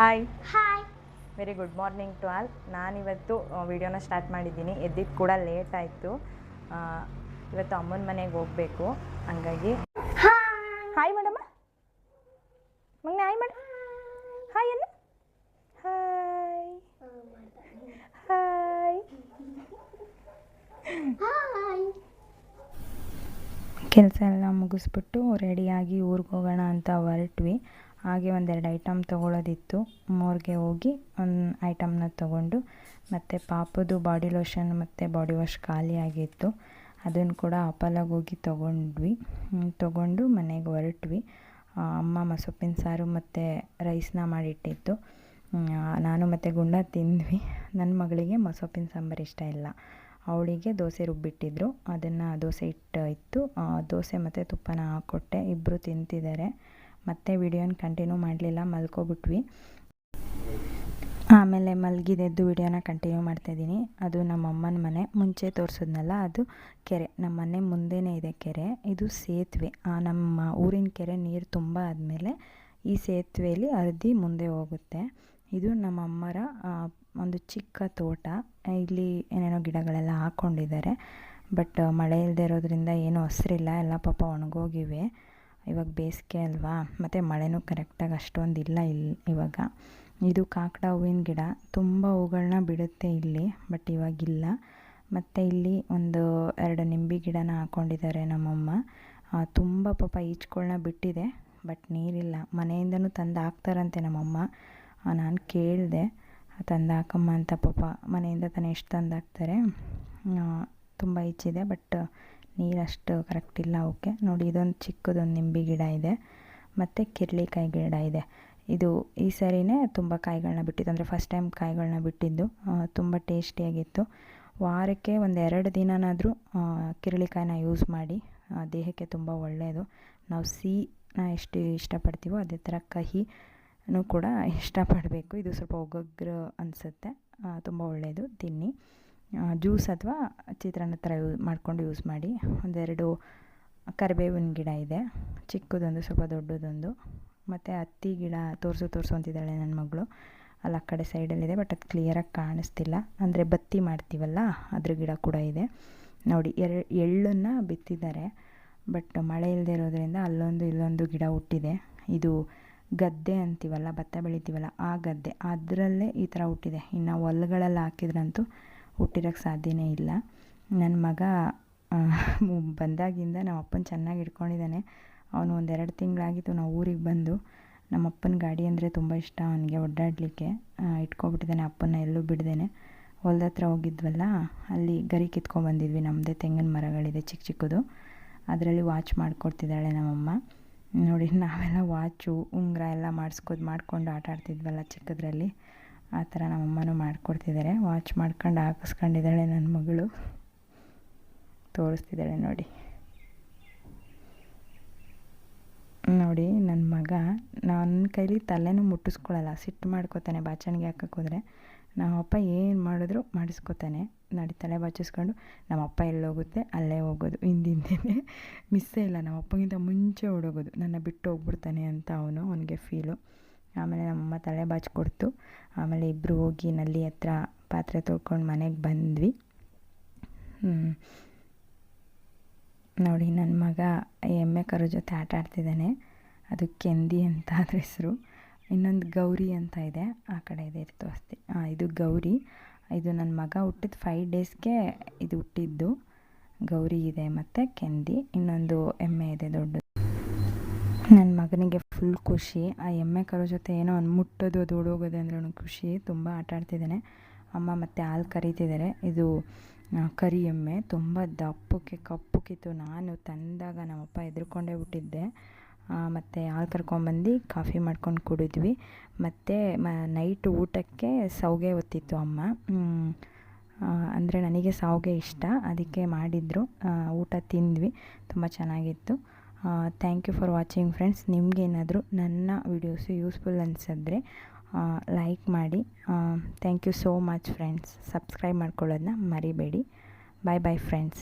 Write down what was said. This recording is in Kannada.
Hi hi very good morning to all. ನಾನಿವತ್ತು ವಿಡಿಯೋನ ಸ್ಟಾರ್ಟ್ ಮಾಡಿದ್ದೀನಿ. ಎದ್ದಿದ್ದು ಕೂಡ ಲೇಟ್ ಆಯಿತು. ಇವತ್ತು ಅಮ್ಮನ ಮನೆಗೆ ಹೋಗಬೇಕು, ಹಂಗಾಗಿ ಹಾಯ್ ಮೇಡಮ್ಮ. ಮಗನೇ ಹಾಯ್ ಮೇಡಮ್. ಹಾಯ್ ಅನ್ನ. Hi hi. ಕೆಲಸ ಎಲ್ಲ ಮುಗಿಸ್ಬಿಟ್ಟು ರೆಡಿಯಾಗಿ ಊರಿಗೆ ಹೋಗೋಣ ಅಂತ ಹೊರಟ್ವಿ. ಹಾಗೆ ಒಂದೆರಡು ಐಟಮ್ ತೊಗೊಳೋದಿತ್ತು. ಮೋರ್ಗೆ ಹೋಗಿ ಒಂದು ಐಟಮ್ನ ತೊಗೊಂಡು, ಮತ್ತು ಪಾಪದು ಬಾಡಿ ಲೋಷನ್ ಮತ್ತು ಬಾಡಿ ವಾಶ್ ಖಾಲಿಯಾಗಿತ್ತು, ಅದನ್ನು ಕೂಡ ಅಪಲಾಗಿ ಹೋಗಿ ತೊಗೊಂಡು ಮನೆಗೆ ಹೊರಟ್ವಿ. ಅಮ್ಮ ಮಸೊಪ್ಪಿನ ಸಾರು ಮತ್ತು ರೈಸ್ನ ಮಾಡಿಟ್ಟಿತ್ತು. ನಾನು ಮತ್ತು ಗುಂಡ ತಿಂದ್ವಿ. ನನ್ನ ಮಗಳಿಗೆ ಮಸೊಪ್ಪಿನ ಸಾಂಬಾರು ಇಷ್ಟ ಇಲ್ಲ. ಅವಳಿಗೆ ದೋಸೆ ರುಬ್ಬಿಟ್ಟಿದ್ರು, ಅದನ್ನು ದೋಸೆ ಇತ್ತು, ದೋಸೆ ಮತ್ತು ತುಪ್ಪನ ಹಾಕ್ಕೊಟ್ಟೆ. ಇಬ್ಬರು ತಿಂತಿದ್ದಾರೆ. ಮತ್ತೆ ವಿಡಿಯೋನ ಕಂಟಿನ್ಯೂ ಮಾಡಲಿಲ್ಲ, ಮಲ್ಕೊಬಿಟ್ವಿ. ಆಮೇಲೆ ಮಲಗಿದೆದ್ದು ವಿಡಿಯೋನ ಕಂಟಿನ್ಯೂ ಮಾಡ್ತಾಯಿದ್ದೀನಿ. ಅದು ನಮ್ಮ ಅಮ್ಮನ ಮನೆ. ಮುಂಚೆ ತೋರಿಸಿದ್ನಲ್ಲ, ಅದು ಕೆರೆ. ನಮ್ಮ ಮನೆ ಮುಂದೆನೇ ಇದೆ ಕೆರೆ. ಇದು ಸೇತುವೆ. ನಮ್ಮ ಊರಿನ ಕೆರೆ ನೀರು ತುಂಬ ಆದಮೇಲೆ ಈ ಸೇತುವೆಯಲ್ಲಿ ಹರಿದು ಮುಂದೆ ಹೋಗುತ್ತೆ. ಇದು ನಮ್ಮ ಅಮ್ಮರ ಒಂದು ಚಿಕ್ಕ ತೋಟ. ಇಲ್ಲಿ ಏನೇನೋ ಗಿಡಗಳೆಲ್ಲ ಹಾಕ್ಕೊಂಡಿದ್ದಾರೆ. ಬಟ್ ಮಳೆ ಇಲ್ಲದೆ ಇರೋದ್ರಿಂದ ಏನೂ ಹಸಿರಿಲ್ಲ, ಎಲ್ಲ ಪಾಪ ಒಣಗೋಗಿವೆ. ಇವಾಗ ಬೇಸಿಗೆ ಅಲ್ವಾ, ಮತ್ತು ಮಳೆನೂ ಕರೆಕ್ಟಾಗಿ ಅಷ್ಟೊಂದು ಇಲ್ಲ ಇವಾಗ. ಇದು ಕಾಕಡ ಹೂವಿನ ಗಿಡ. ತುಂಬ ಹೂಗಳನ್ನ ಬಿಡುತ್ತೆ ಇಲ್ಲಿ, ಬಟ್ ಇವಾಗಿಲ್ಲ. ಮತ್ತು ಇಲ್ಲಿ ಒಂದು 2 ನಿಂಬೆ ಗಿಡನ ಹಾಕ್ಕೊಂಡಿದ್ದಾರೆ ನಮ್ಮಮ್ಮ. ತುಂಬ ಪಾಪ ಈಚ್ಗಳನ್ನ ಬಿಟ್ಟಿದೆ, ಬಟ್ ನೀರಿಲ್ಲ. ಮನೆಯಿಂದನೂ ತಂದು ಹಾಕ್ತಾರಂತೆ ನಮ್ಮಮ್ಮ. ನಾನು ಕೇಳಿದೆ, ತಂದು ಹಾಕಮ್ಮ ಅಂತ. ಪಾಪ ಮನೆಯಿಂದ ತಾನೇ ಎಷ್ಟು ತಂದು ಹಾಕ್ತಾರೆ. ತುಂಬ ಈಚಿದೆ, ಬಟ್ ನೀರಷ್ಟು ಕರೆಕ್ಟ್ ಇಲ್ಲ ಅವಕ್ಕೆ. ನೋಡಿ, ಇದೊಂದು ಚಿಕ್ಕದೊಂದು ನಿಂಬೆ ಗಿಡ ಇದೆ, ಮತ್ತು ಕಿರ್ಳಿಕಾಯಿ ಗಿಡ ಇದೆ. ಇದು ಈ ಸರಿನೇ ತುಂಬ ಕಾಯಿಗಳನ್ನ ಬಿಟ್ಟಿದ್ದು, ಅಂದರೆ ಫಸ್ಟ್ ಟೈಮ್ ಕಾಯಿಗಳನ್ನ ಬಿಟ್ಟಿದ್ದು. ತುಂಬ ಟೇಸ್ಟಿಯಾಗಿತ್ತು. ವಾರಕ್ಕೆ 1-2 ದಿನನಾದರೂ ಕಿರ್ಳಿಕಾಯಿನ ಯೂಸ್ ಮಾಡಿ, ದೇಹಕ್ಕೆ ತುಂಬ ಒಳ್ಳೆಯದು. ನಾವು ಸಿಹಿನ ಎಷ್ಟು ಇಷ್ಟಪಡ್ತೀವೋ ಅದೇ ಥರ ಕಹಿನೂ ಕೂಡ ಇಷ್ಟಪಡಬೇಕು. ಇದು ಸ್ವಲ್ಪ ಒಗ್ಗರು ಅನಿಸುತ್ತೆ, ತುಂಬ ಒಳ್ಳೆಯದು. ತಿನ್ನಿ. ಜ್ಯೂಸ್ ಅಥವಾ ಚಿತ್ರಾನ್ನ ಥರ ಮಾಡಿಕೊಂಡು ಯೂಸ್ ಮಾಡಿ. 1-2 ಕರಿಬೇವಿನ ಗಿಡ ಇದೆ, ಚಿಕ್ಕದೊಂದು ಸ್ವಲ್ಪ ದೊಡ್ಡದೊಂದು. ಮತ್ತು ಹತ್ತಿ ಗಿಡ ತೋರಿಸು ಅಂತಿದ್ದಾಳೆ ನನ್ನ ಮಗಳು. ಅಲ್ಲಿ ಆ ಕಡೆ ಸೈಡಲ್ಲಿದೆ, ಬಟ್ ಅದು ಕ್ಲಿಯರಾಗಿ ಕಾಣಿಸ್ತಿಲ್ಲ. ಅಂದರೆ ಬತ್ತಿ ಮಾಡ್ತೀವಲ್ಲ, ಅದ್ರ ಗಿಡ ಕೂಡ ಇದೆ. ನೋಡಿ, ಎಳ್ಳನ್ನು ಬಿತ್ತಿದ್ದಾರೆ, ಬಟ್ ಮಳೆ ಇಲ್ಲದೆ ಇರೋದ್ರಿಂದ ಅಲ್ಲೊಂದು ಇಲ್ಲೊಂದು ಗಿಡ ಹುಟ್ಟಿದೆ. ಇದು ಗದ್ದೆ ಅಂತೀವಲ್ಲ, ಭತ್ತ ಬೆಳಿತೀವಲ್ಲ, ಆ ಗದ್ದೆ, ಅದರಲ್ಲೇ ಈ ಥರ ಹುಟ್ಟಿದೆ. ಇನ್ನು ಹೊಲಗಳಲ್ಲಿ ಹಾಕಿದ್ರಂತೂ ಹುಟ್ಟಿರೋಕ್ಕೆ ಸಾಧ್ಯನೇ ಇಲ್ಲ. ನನ್ನ ಮಗ ಬಂದಾಗಿಂದ ನಮ್ಮ ಅಪ್ಪನ ಚೆನ್ನಾಗಿ ಇಟ್ಕೊಂಡಿದ್ದಾನೆ. ಅವನು 1-2 ತಿಂಗಳಾಗಿತ್ತು ನಾವು ಊರಿಗೆ ಬಂದು. ನಮ್ಮ ಅಪ್ಪನ ಗಾಡಿ ಅಂದರೆ ತುಂಬ ಇಷ್ಟ ಅವನಿಗೆ, ಓಡಾಡಲಿಕ್ಕೆ. ಇಟ್ಕೊಬಿಟ್ಟಿದ್ದಾನೆ ಅಪ್ಪನ ಎಲ್ಲೂ ಬಿಡ್ದೇನೆ. ಹೊಲ್ದ ಹತ್ರ ಹೋಗಿದ್ವಲ್ಲ, ಅಲ್ಲಿ ಗರಿ ಕಿತ್ಕೊಂಡ್ಬಂದಿದ್ವಿ. ನಮ್ಮದೇ ತೆಂಗಿನ ಮರಗಳಿದೆ ಚಿಕ್ಕ ಚಿಕ್ಕದು, ಅದರಲ್ಲಿ ವಾಚ್ ಮಾಡಿಕೊಡ್ತಿದ್ದಾಳೆ ನಮ್ಮಮ್ಮ. ನೋಡಿ, ನಾವೆಲ್ಲ ವಾಚು ಉಂಗುರ ಎಲ್ಲ ಮಾಡ್ಕೊಂಡು ಆಟ ಆಡ್ತಿದ್ವಲ್ಲ ಚಿಕ್ಕದ್ರಲ್ಲಿ, ಆ ಥರ ನಮ್ಮಮ್ಮನೂ ಮಾಡಿಕೊಡ್ತಿದ್ದಾರೆ. ವಾಚ್ ಮಾಡ್ಕೊಂಡು ಹಾಕಿಸ್ಕೊಂಡಿದ್ದಾಳೆ ನನ್ನ ಮಗಳು, ತೋರಿಸ್ತಿದ್ದಾಳೆ ನೋಡಿ. ನೋಡಿ, ನನ್ನ ಮಗ ನನ್ನ ಕೈಲಿ ತಲೆನೂ ಮುಟ್ಟಿಸ್ಕೊಳ್ಳಲ್ಲ, ಸಿಟ್ಟು ಮಾಡ್ಕೋತಾನೆ ಬಾಚಣಿಗೆ ಹಾಕಕ್ಕೆ ಹೋದರೆ. ನಮ್ಮಪ್ಪ ಏನು ಮಾಡಿದ್ರು ಮಾಡಿಸ್ಕೋತಾನೆ. ನೋಡಿ, ತಲೆ ಬಾಚಿಸ್ಕೊಂಡು ನಮ್ಮಪ್ಪ ಎಲ್ಲೋಗುತ್ತೆ ಅಲ್ಲೇ ಹೋಗೋದು, ಹಿಂದಿಂದೇ ಮಿಸ್ಸೇ ಇಲ್ಲ. ನಮ್ಮಪ್ಪಗಿಂತ ಮುಂಚೆ ಓಡೋಗೋದು, ನನ್ನ ಬಿಟ್ಟು ಹೋಗ್ಬಿಡ್ತಾನೆ ಅಂತ ಅವನಿಗೆ ಫೀಲು. ಆಮೇಲೆ ನಮ್ಮಮ್ಮ ತಲೆ ಬಾಚಿಕೊಡ್ತು. ಆಮೇಲೆ ಇಬ್ಬರು ಹೋಗಿ ನಲ್ಲಿ ಹತ್ರ ಪಾತ್ರೆ ತೊಳ್ಕೊಂಡು ಮನೆಗೆ ಬಂದ್ವಿ. ನೋಡಿ, ನನ್ನ ಮಗ ಎಮ್ಮೆ ಕರು ಜೊತೆ ಆಟ ಆಡ್ತಿದ್ದಾನೆ. ಅದು ಕೆಂದಿ ಅಂತ ಅದ್ರ ಹೆಸರು. ಇನ್ನೊಂದು ಗೌರಿ ಅಂತ ಇದೆ, ಆ ಕಡೆ ಇದೆ ತೋರಿಸ್ತಿ. ಇದು ಗೌರಿ. ಇದು ನನ್ನ ಮಗ ಹುಟ್ಟಿದ 5 ಡೇಸ್ಗೆ ಇದು ಹುಟ್ಟಿದ್ದು. ಗೌರಿ ಇದೆ ಮತ್ತು ಕೆಂದಿ, ಇನ್ನೊಂದು ಎಮ್ಮೆ ಇದೆ ದೊಡ್ಡದು. ನನ್ನ ಮಗನಿಗೆ ಫುಲ್ ಖುಷಿ. ಆ ಎಮ್ಮೆ ಕರು ಜೊತೆ ಏನೋ ಒಂದು ಮುಟ್ಟೋದು, ಅದು ಓಡೋಗೋದು ಅಂದರೆ ಅವನಿಗೆ ಖುಷಿ. ತುಂಬ ಆಟ ಆಡ್ತಿದ್ದಾನೆ. ಅಮ್ಮ ಮತ್ತು ಹಾಲು ಕರೀತಿದ್ದಾರೆ. ಇದು ಕರಿ ಎಮ್ಮೆ, ತುಂಬ ದಪ್ಪಕ್ಕೆ ಕಪ್ಪಕ್ಕಿತ್ತು. ನಾನು ತಂದಾಗ ನಮ್ಮಪ್ಪ ಹೆದರ್ಕೊಂಡೇ ಬಿಟ್ಟಿದ್ದೆ. ಮತ್ತು ಹಾಲು ಕರ್ಕೊಂಬಂದು ಕಾಫಿ ಮಾಡ್ಕೊಂಡು ಕುಡಿದ್ವಿ. ಮತ್ತು ನೈಟ್ ಊಟಕ್ಕೆ ಶಾವಿಗೆ ಒತ್ತಿತ್ತು ಅಮ್ಮ. ಅಂದರೆ ನನಗೆ ಶಾವಿಗೆ ಇಷ್ಟ, ಅದಕ್ಕೆ ಮಾಡಿದರು. ಊಟ ತಿಂದ್ವಿ, ತುಂಬ ಚೆನ್ನಾಗಿತ್ತು. Thank you for watching friends. ನಿಮಗೇನಾದರೂ ನನ್ನ ವೀಡಿಯೋಸು ಯೂಸ್ಫುಲ್ ಅನಿಸಿದ್ರೆ ಲೈಕ್ ಮಾಡಿ. Thank you so much friends. Subscribe ಮಾಡ್ಕೊಳ್ಳೋದನ್ನ ಮರಿಬೇಡಿ. Bye bye friends.